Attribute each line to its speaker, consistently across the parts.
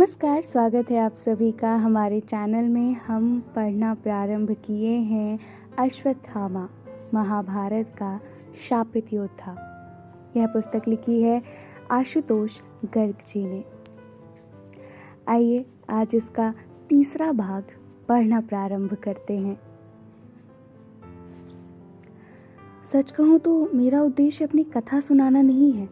Speaker 1: नमस्कार, स्वागत है आप सभी का हमारे चैनल में। हम पढ़ना प्रारंभ किए हैं अश्वत्थामा, महाभारत का शापित योद्धा। यह पुस्तक लिखी है आशुतोष गर्ग जी ने। आइए आज इसका तीसरा भाग पढ़ना प्रारंभ करते हैं। सच कहूँ तो मेरा उद्देश्य अपनी कथा सुनाना नहीं है।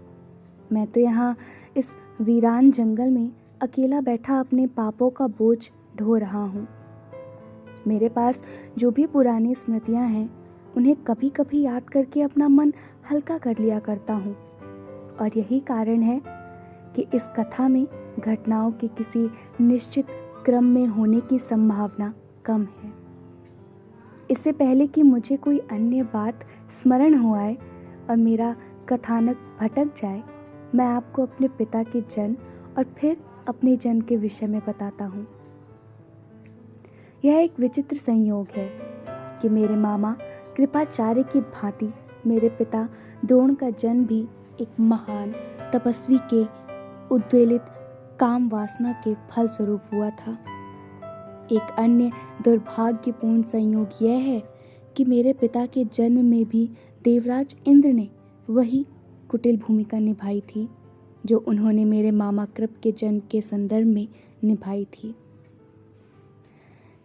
Speaker 1: मैं तो यहाँ इस वीरान जंगल में अकेला बैठा अपने पापों का बोझ ढो रहा हूँ। मेरे पास जो भी पुरानी स्मृतियाँ हैं, उन्हें कभी कभी याद करके अपना मन हल्का कर लिया करता हूँ। और यही कारण है कि इस कथा में घटनाओं के किसी निश्चित क्रम में होने की संभावना कम है। इससे पहले कि मुझे कोई अन्य बात स्मरण हो आए और मेरा कथानक भटक जाए, मैं आपको अपने पिता के जन्म और फिर अपने जन्म के विषय में बताता हूँ। यह एक विचित्र संयोग है कि मेरे मामा कृपाचार्य की भांति मेरे पिता द्रोण का जन्म भी एक महान तपस्वी के उद्वेलित काम वासना के फल स्वरूप हुआ था। एक अन्य दुर्भाग्यपूर्ण संयोग यह है कि मेरे पिता के जन्म में भी देवराज इंद्र ने वही कुटिल भूमिका निभाई थी जो उन्होंने मेरे मामा कृप के जन्म के संदर्भ में निभाई थी।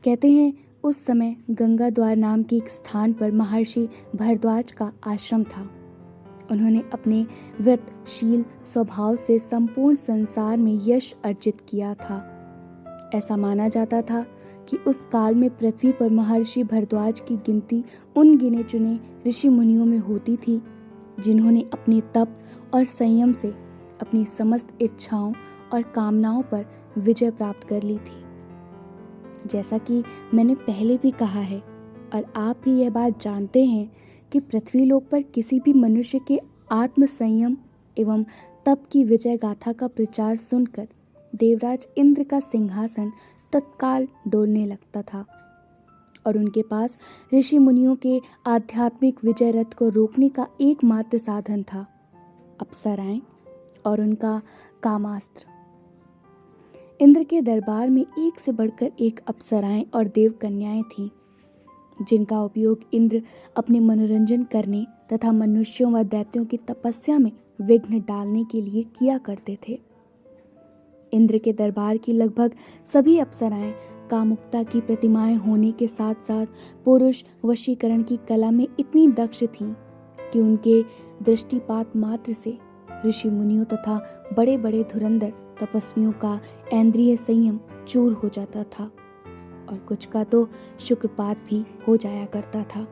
Speaker 1: कहते हैं उस समय गंगा द्वार नाम के एक स्थान पर महर्षि भरद्वाज का आश्रम था। उन्होंने अपने व्रतशील स्वभाव से संपूर्ण संसार में यश अर्जित किया था। ऐसा माना जाता था कि उस काल में पृथ्वी पर महर्षि भरद्वाज की गिनती उन गिने चुने ऋषि मुनियों में होती थी जिन्होंने अपने तप और संयम से अपनी समस्त इच्छाओं और कामनाओं पर विजय प्राप्त कर ली थी। जैसा कि मैंने पहले भी कहा है और आप भी यह बात जानते हैं कि पृथ्वी लोक पर किसी भी मनुष्य के आत्म संयम एवं तप की विजय गाथा का प्रचार सुनकर देवराज इंद्र का सिंहासन तत्काल डोलने लगता था और उनके पास ऋषि मुनियों के आध्यात्मिक विजय रथ को रोकने का एकमात्र साधन था अप्सराएं और उनका कामास्त्र। इंद्र के दरबार में एक से बढ़कर एक अप्सराएं और देव कन्याएं थीं, जिनका उपयोग इंद्र अपने मनोरंजन करने तथा मनुष्यों व दैत्यों की तपस्या में विघ्न डालने के लिए किया करते थे। इंद्र के दरबार की लगभग सभी अप्सराएं कामुकता की प्रतिमाएं होने के साथ साथ पुरुष वशीकरण की कला में इतनी दक्ष थीं कि उनके दृष्टिपात मात्र से ऋषि मुनियों तथा बड़े बड़े धुरंधर तपस्वियों का इंद्रिय संयम चूर हो जाता था और कुछ का तो शुक्रपात भी हो जाया करता था।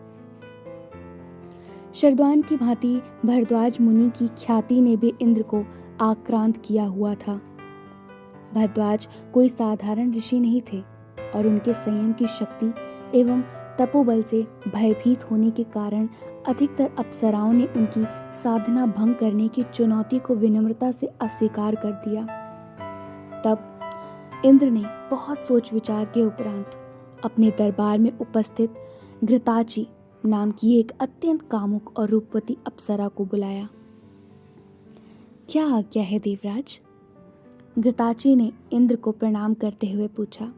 Speaker 1: शरद्वान की भांति भरद्वाज मुनि की ख्याति ने भी इंद्र को आक्रांत किया हुआ था। भरद्वाज कोई साधारण ऋषि नहीं थे और उनके संयम की शक्ति एवं तपोबल से भयभीत होने के कारण अधिकतर अप्सराओं ने उनकी साधना भंग करने की चुनौती को विनम्रता से अस्वीकार कर दिया। तब इंद्र ने बहुत सोच विचार के उपरांत अपने दरबार में उपस्थित घृताची नाम की एक अत्यंत कामुक और रूपवती अप्सरा को बुलाया। क्या आज्ञा है देवराज? घृताची ने इंद्र को प्रणाम करते हुए पूछा।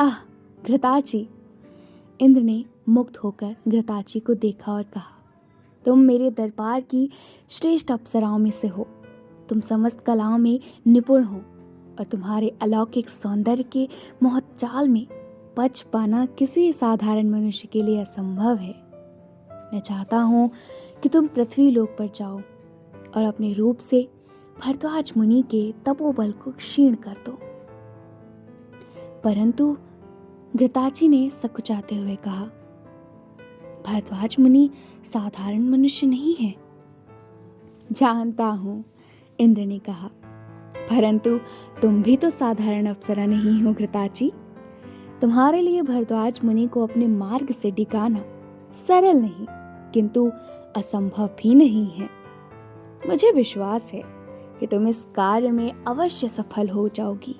Speaker 1: आह घृताची! इंद्र ने मुग्ध होकर घृताची को देखा और कहा, तुम मेरे दरबार की श्रेष्ठ अप्सराओं में से हो। तुम समस्त कलाओं में निपुण हो और तुम्हारे अलौकिक सौंदर्य के मोहजाल में पच पाना किसी साधारण मनुष्य के लिए असंभव है। मैं चाहता हूँ कि तुम पृथ्वी लोक पर जाओ और अपने रूप से भरद्वाज मुनि के तपोबल को क्षीण कर दो। परंतु घृताची ने सकुचाते हुए कहा, भरद्वाज मुनि साधारण मनुष्य नहीं है। जानता हूं, इंद्र ने कहा, परंतु तुम भी तो साधारण अप्सरा नहीं हो घृताची। तुम्हारे लिए भरद्वाज मुनि को अपने मार्ग से डिगाना सरल नहीं किंतु असंभव भी नहीं है। मुझे विश्वास है कि तुम इस कार्य में अवश्य सफल हो जाओगी।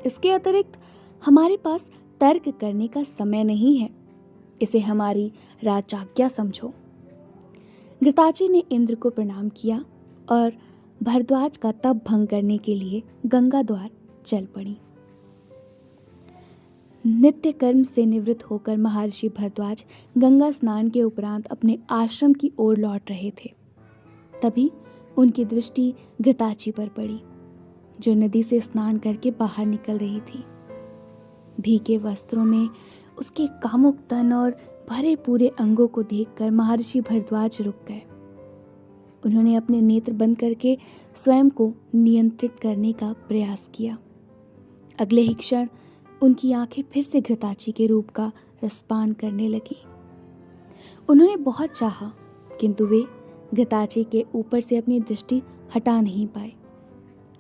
Speaker 1: इसके अतिरिक्त हमारे पास तर्क करने का समय नहीं है। इसे हमारी राजाज्ञा समझो। घृताची ने इंद्र को प्रणाम किया और भरद्वाज का तप भंग करने के लिए गंगा द्वार चल पड़ी। नित्य कर्म से निवृत्त होकर महर्षि भरद्वाज गंगा स्नान के उपरांत अपने आश्रम की ओर लौट रहे थे। तभी उनकी दृष्टि घृताची पर पड़ी, जो नदी से स्नान करके बाहर निकल रही थी। भीगे वस्त्रों में उसके कामुक तन और भरे पूरे अंगों को देखकर महर्षि भरद्वाज रुक गए। उन्होंने अपने नेत्र बंद करके स्वयं को नियंत्रित करने का प्रयास किया। अगले ही क्षण उनकी आंखें फिर से घृताची के रूप का रसपान करने लगी। उन्होंने बहुत चाहा, किंतु वे घृताची के ऊपर से अपनी दृष्टि हटा नहीं पाए।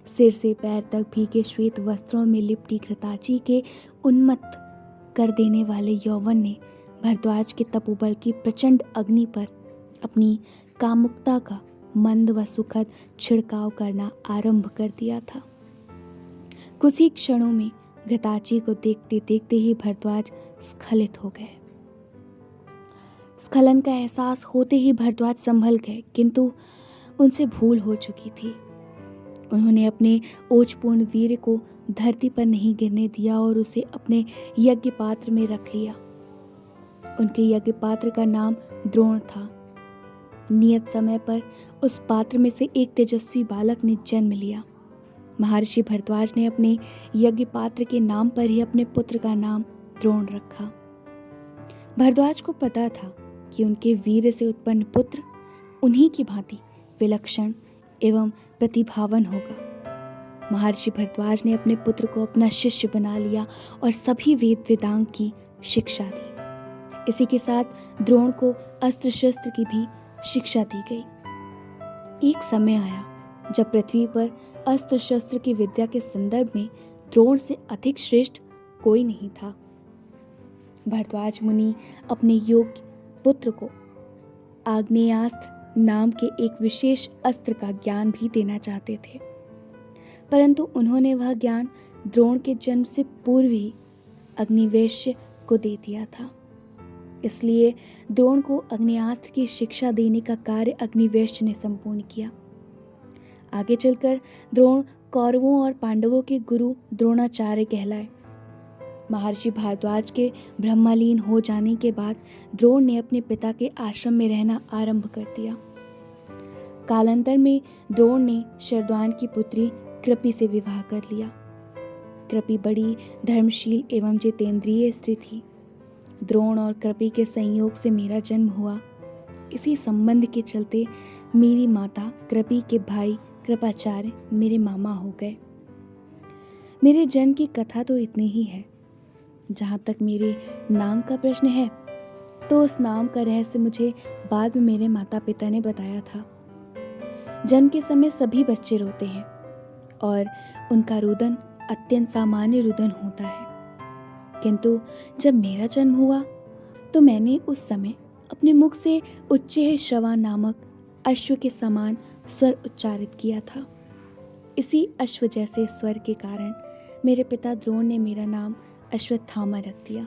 Speaker 1: सिर से पैर तक भीगे श्वेत वस्त्रों में लिपटी घृताची के उन्मत्त कर देने वाले यौवन ने भरद्वाज के तपोबल की प्रचंड अग्नि पर अपनी कामुकता का मंद व सुखद छिड़काव करना आरंभ कर दिया था। कुछ ही क्षणों में घृताची को देखते देखते ही भरद्वाज स्खलित हो गए। स्खलन का एहसास होते ही भरद्वाज संभल गए, किंतु उनसे भूल हो चुकी थी। उन्होंने अपने ओजपूर्ण वीर को धरती पर नहीं गिरने दिया और उसे अपने यज्ञ पात्र में रख लिया। उनके यज्ञ पात्र का नाम द्रोण था। नियत समय पर उस पात्र में से एक तेजस्वी बालक ने जन्म लिया। महर्षि भरद्वाज ने अपने यज्ञ पात्र के नाम पर ही अपने पुत्र का नाम द्रोण रखा। भरद्वाज को पता था कि उनके वीर से उत्पन्न पुत्र उन्हीं की भांति विलक्षण एवं प्रतिभावान होगा। महर्षि भरद्वाज ने अपने पुत्र को अपना शिष्य बना लिया और सभी वेद वेदांग की शिक्षा दी। इसी के साथ द्रोण को अस्त्र शस्त्र की भी शिक्षा दी गई। एक समय आया जब पृथ्वी पर अस्त्र शस्त्र की विद्या के संदर्भ में द्रोण से अधिक श्रेष्ठ कोई नहीं था। भरद्वाज मुनि अपने योग्य पुत्र को आग्नेयास्त्र नाम के एक विशेष अस्त्र का ज्ञान भी देना चाहते थे, परंतु उन्होंने वह ज्ञान द्रोण के जन्म से पूर्व ही अग्निवेश्य को दे दिया था। इसलिए द्रोण को अग्नेयास्त्र की शिक्षा देने का कार्य अग्निवेश्य ने संपूर्ण किया। आगे चलकर द्रोण कौरवों और पांडवों के गुरु द्रोणाचार्य कहलाए। महर्षि भारद्वाज के ब्रह्मलीन हो जाने के बाद द्रोण ने अपने पिता के आश्रम में रहना आरंभ कर दिया। कालांतर में द्रोण ने शरद्वान की पुत्री कृपि से विवाह कर लिया। कृपि बड़ी धर्मशील एवं जितेंद्रिय स्त्री थी। द्रोण और कृपि के संयोग से मेरा जन्म हुआ। इसी संबंध के चलते मेरी माता कृपि के भाई कृपाचार्य मेरे मामा हो गए। मेरे जन्म की कथा तो इतनी ही है। जहाँ तक मेरे नाम का प्रश्न है, तो उस नाम का रहस्य मुझे बाद में मेरे माता पिता ने बताया था। जन्म के समय सभी बच्चे रोते हैं और उनका रुदन अत्यंत सामान्य रुदन होता है, किंतु जब मेरा जन्म हुआ तो मैंने उस समय अपने मुख से उच्चैः श्रवा नामक अश्व के समान स्वर उच्चारित किया था। इसी अश्व जैसे स्वर के कारण मेरे पिता द्रोण ने मेरा नाम अश्वत्थामा रख दिया।